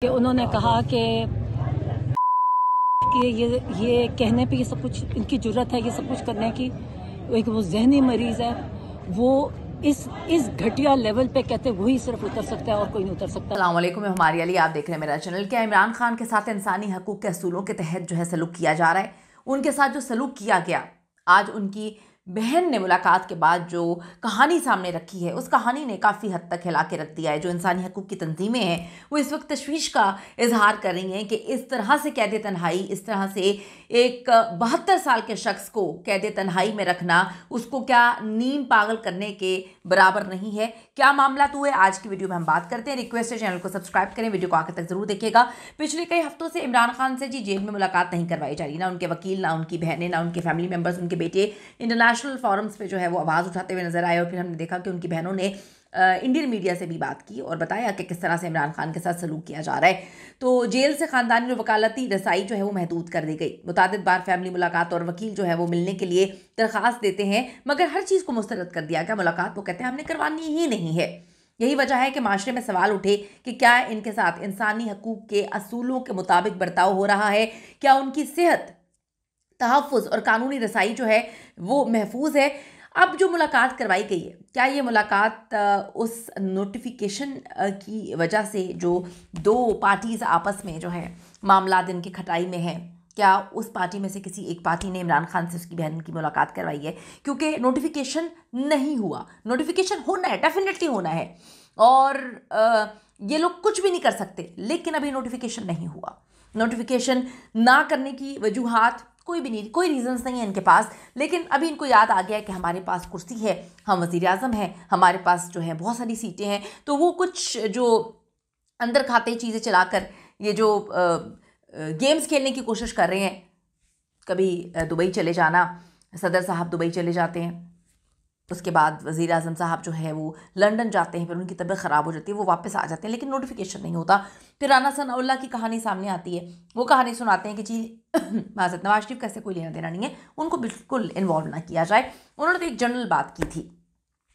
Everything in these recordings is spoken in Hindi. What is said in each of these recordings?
कि उन्होंने कहा कि ये कहने पे ये सब कुछ इनकी जुर्रत है, ये सब कुछ करने की। एक वो जहनी मरीज है, वो इस घटिया लेवल पे कहते वही सिर्फ उतर सकता है और कोई नहीं उतर सकता। अस्सलाम वालेकुम, मैं हमारी अली, आप देख रहे हैं मेरा चैनल। क्या इमरान खान के साथ इंसानी हकूक के असूलों के तहत जो है सलूक किया जा रहा है? उनके साथ जो सलूक किया गया, आज उनकी बहन ने मुलाकात के बाद जो कहानी सामने रखी है, उस कहानी ने काफ़ी हद तक हिला के रख दिया है। जो इंसानी हकूक की तंजीमें हैं वो इस वक्त तशवीश का इजहार कर रही हैं कि इस तरह से कैद तन्हाई, इस तरह से एक 72 साल के शख्स को कैद तन्हाई में रखना, उसको क्या नीम पागल करने के बराबर नहीं है? क्या मामला तो है, आज की वीडियो में हम बात करते हैं। रिक्वेस्ट है चैनल को सब्सक्राइब करें, वीडियो को आखिर तक जरूर देखिएगा। पिछले कई हफ्तों से इमरान खान से जेल में मुलाकात नहीं करवाई जा रही, ना उनके वकील, ना उनकी बहनें, ना उनके फैमिली मेंबर्स, उनके बेटे इंटरनेशनल फोरम्स पे जो है वो आवाज़ उठाते हुए नजर आए। और फिर हमने देखा कि उनकी बहनों ने इंडियन मीडिया से भी बात की और बताया कि किस तरह से इमरान खान के साथ सलूक किया जा रहा है। तो जेल से खानदानी और वकालती रसाई जो है वो महदूद कर दी गई। मुतादिद बार फैमिली मुलाकात और वकील जो है वो मिलने के लिए दरख्वास्त देते हैं, मगर हर चीज़ को मुस्तरद कर दिया गया। मुलाकात वो कहते हैं हमने करवानी ही नहीं है। यही वजह है कि माशरे में सवाल उठे कि क्या इनके साथ इंसानी हकूक के असूलों के मुताबिक बर्ताव हो रहा है, क्या उनकी सेहत, तहफ़्फ़ुज़ और कानूनी रसाई जो है वो महफूज है। अब जो मुलाकात करवाई गई है, क्या ये मुलाकात उस नोटिफिकेशन की वजह से जो दो पार्टीज़ आपस में जो है मामला इनकी खटाई में है, क्या उस पार्टी में से किसी एक पार्टी ने इमरान खान से उसकी बहन की मुलाकात करवाई है? क्योंकि नोटिफिकेशन नहीं हुआ। नोटिफिकेशन होना है, डेफिनेटली होना है, और ये लोग कुछ भी नहीं कर सकते, लेकिन अभी नोटिफिकेशन नहीं हुआ। नोटिफिकेशन ना करने की वजूहात कोई भी नहीं, कोई रीजंस नहीं है इनके पास, लेकिन अभी इनको याद आ गया कि हमारे पास कुर्सी है, हम वज़ीर आज़म हैं, हमारे पास जो है बहुत सारी सीटें हैं। तो वो कुछ जो अंदर खाते चीज़ें चलाकर ये जो गेम्स खेलने की कोशिश कर रहे हैं, कभी दुबई चले जाना, सदर साहब दुबई चले जाते हैं, उसके बाद वज़ीर आज़म साहब जो है वो लंदन जाते हैं, फिर उनकी तबीयत ख़राब हो जाती है, वो वापस आ जाते हैं, लेकिन नोटिफिकेशन नहीं होता। फिर राना सनाउल्लाह की कहानी सामने आती है, वो कहानी सुनाते हैं कि जी माज़रत नवाज शरीफ का ऐसे कोई लेना देना नहीं है, उनको बिल्कुल इन्वॉल्व ना किया जाए। उन्होंने तो एक जनरल बात की थी,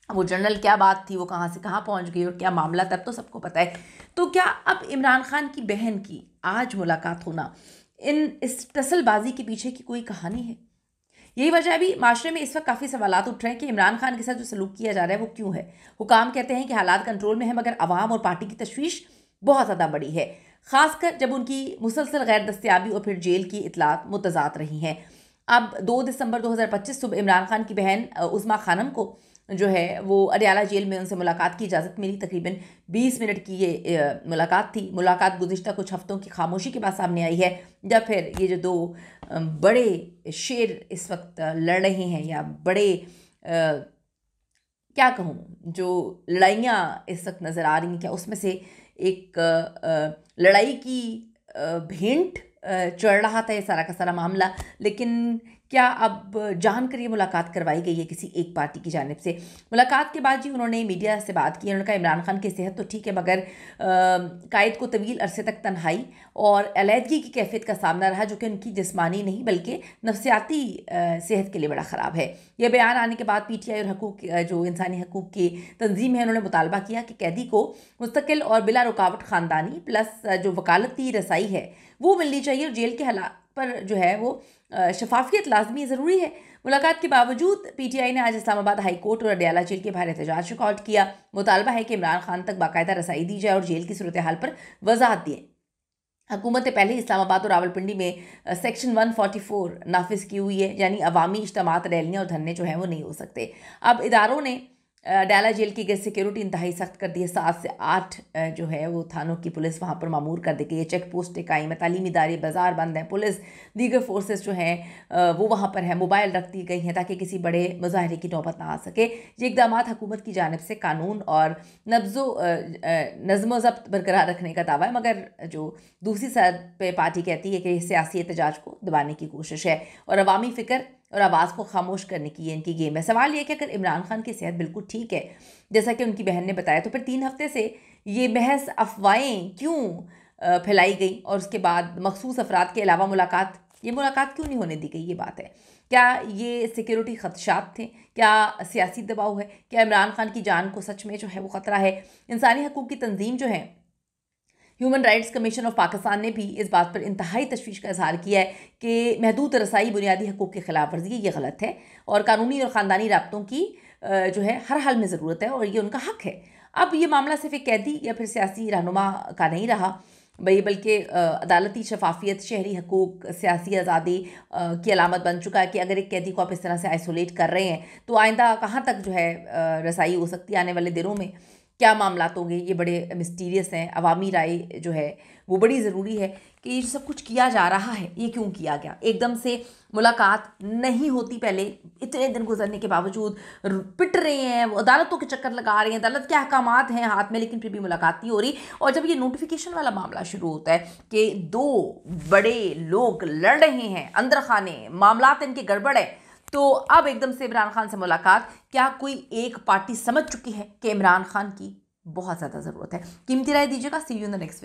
वो जनरल क्या बात थी, वो कहाँ से कहाँ पहुँच गई और क्या मामला, तब तो सबको पता है। तो क्या अब इमरान खान की बहन की आज मुलाकात होना, इस टसलबाजी के पीछे की कोई कहानी है? यही वजह भी माशरे में इस वक्त काफ़ी सवालात उठ रहे हैं कि इमरान खान के साथ जो सलूक किया जा रहा है वो क्यों है। हुकाम कहते हैं कि हालात कंट्रोल में है, मगर अवाम और पार्टी की तशवीश बहुत ज़्यादा बड़ी है, खासकर जब उनकी मुसलसल गैर दस्तियाबी और फिर जेल की इतलात मुतज़ाद रही हैं। अब 2 दिसंबर 2025 सुबह इमरान खान की बहन उस्मा खानम को जो है वो अडयाला जेल में उनसे मुलाकात की इजाज़त मिली। तकरीबन 20 मिनट की ये मुलाकात थी। मुलाकात गुज़िश्ता कुछ हफ्तों की खामोशी के बाद सामने आई है, जब फिर ये जो दो बड़े शेर इस वक्त लड़ रहे हैं, या बड़े क्या कहूँ, जो लड़ाइयाँ इस वक्त नज़र आ रही हैं, क्या उसमें से एक लड़ाई की भेंट चढ़ रहा था ये सारा का सारा मामला। लेकिन क्या अब जानकर ये मुलाकात करवाई गई है किसी एक पार्टी की जानिब से? मुलाकात के बाद जी उन्होंने मीडिया से बात की। उन्होंने कहा इमरान खान की सेहत तो ठीक है, मगर कायद को तवील अरसे तक तन्हाई और अलहदगी की कैफियत का सामना रहा, जो कि उनकी जिस्मानी नहीं बल्कि नफसियाती सेहत के लिए बड़ा ख़राब है। यह बयान आने के बाद PTI और हकूक जो इंसानी हकूक की तंजीम है, उन्होंने मुतालबा किया कि कैदी को मुस्तकिल और बिला रुकावट ख़ानदानी प्लस जो वकालती रसाई है वो मिलनी चाहिए, और जेल के हालात पर जो है वो शफाफियत लाजमी ज़रूरी है। मुलाकात के बावजूद PTI ने आज इस्लामाबाद हाई कोर्ट और अडयाला जेल के बाहर एहतजाज रिकॉर्ड किया। मुतालबा है कि इमरान खान तक बाकायदा रसाई दी जाए और जेल की सूरत हाल पर वजाहत दिए। हुकूमत ने पहले इस्लामाबाद और रावलपिंडी में सेक्शन 144 नाफिज की हुई है, यानी अवामी इज्तमात, रैलियाँ और धरने जो हैं वो नहीं हो सकते। अब इदारों ने डाला जेल की गई सिक्योरिटी इंतहाई सख्त कर दी है। 7 से 8 जो है वो थानों की पुलिस वहाँ पर मामूर कर दी गई है। चेक पोस्टें कायम है, तालीमी इदारे बाजार बंद हैं, पुलिस दीगर फोर्सेस जो हैं वो वहाँ पर हैं, मोबाइल रख दी गई हैं ताकि किसी बड़े मुजाहरे की नौबत ना आ सके। ये इकदाम हुकूमत की जानिब से कानून और नज़्म ज़ब्त बरकरार रखने का दावा है, मगर जो दूसरी सर पे पार्टी कहती है कि सियासी एहतजाज को दबाने की कोशिश है और अवामी फ़िक्र और आवाज़ को खामोश करने की ये इनकी गेम है। सवाल ये कि अगर इमरान खान की सेहत बिल्कुल ठीक है, जैसा कि उनकी बहन ने बताया, तो फिर 3 हफ्ते से ये महज अफवाहें क्यों फैलाई गई, और उसके बाद मखसूस अफराद के अलावा ये मुलाकात क्यों नहीं होने दी गई? ये बात है। क्या ये सिक्योरिटी खदशात थे? क्या सियासी दबाव है? क्या इमरान खान की जान को सच में जो है वो ख़तरा है? इंसानी हकूक़ की तंजीम जो है, human rights commission of Pakistan ने भी इस बात पर इंतहाई तशवीश का इजहार किया है कि महदूद रसाई बुनियादी हकूक़ की खिलाफ वर्जी ये गलत है और कानूनी और ख़ानदानी राब्तों की जो है हर हाल में ज़रूरत है और ये उनका हक़ है। अब ये मामला सिर्फ एक कैदी या फिर सियासी रहनुमा का नहीं रहा भाई, बल्कि अदालती शफाफियत, शहरी हकूक़, सियासी आज़ादी की अलामत बन चुका है कि अगर एक कैदी को आप इस तरह से आइसोलेट कर रहे हैं तो आइंदा कहाँ तक जो है रसाई हो सकती है आने वाले दिनों में, क्या मामलात होंगे, ये बड़े मिस्टीरियस हैं। अवामी राय जो है वो बड़ी ज़रूरी है कि ये जो सब कुछ किया जा रहा है ये क्यों किया गया। एकदम से मुलाकात नहीं होती, पहले इतने दिन गुजरने के बावजूद पिट रहे हैं, वो अदालतों के चक्कर लगा रहे हैं, अदालत के अहकामात हैं हाथ में लेकिन फिर भी मुलाकात नहीं हो रही। और जब ये नोटिफिकेशन वाला मामला शुरू होता है कि 2 बड़े लोग लड़ रहे हैं अंदर खाने, मामलात इनके गड़बड़ है, तो अब एकदम से इमरान खान से मुलाकात, क्या कोई एक पार्टी समझ चुकी है कि इमरान खान की बहुत ज़्यादा ज़रूरत है? कीमती राय दीजिएगा। See you in the next video.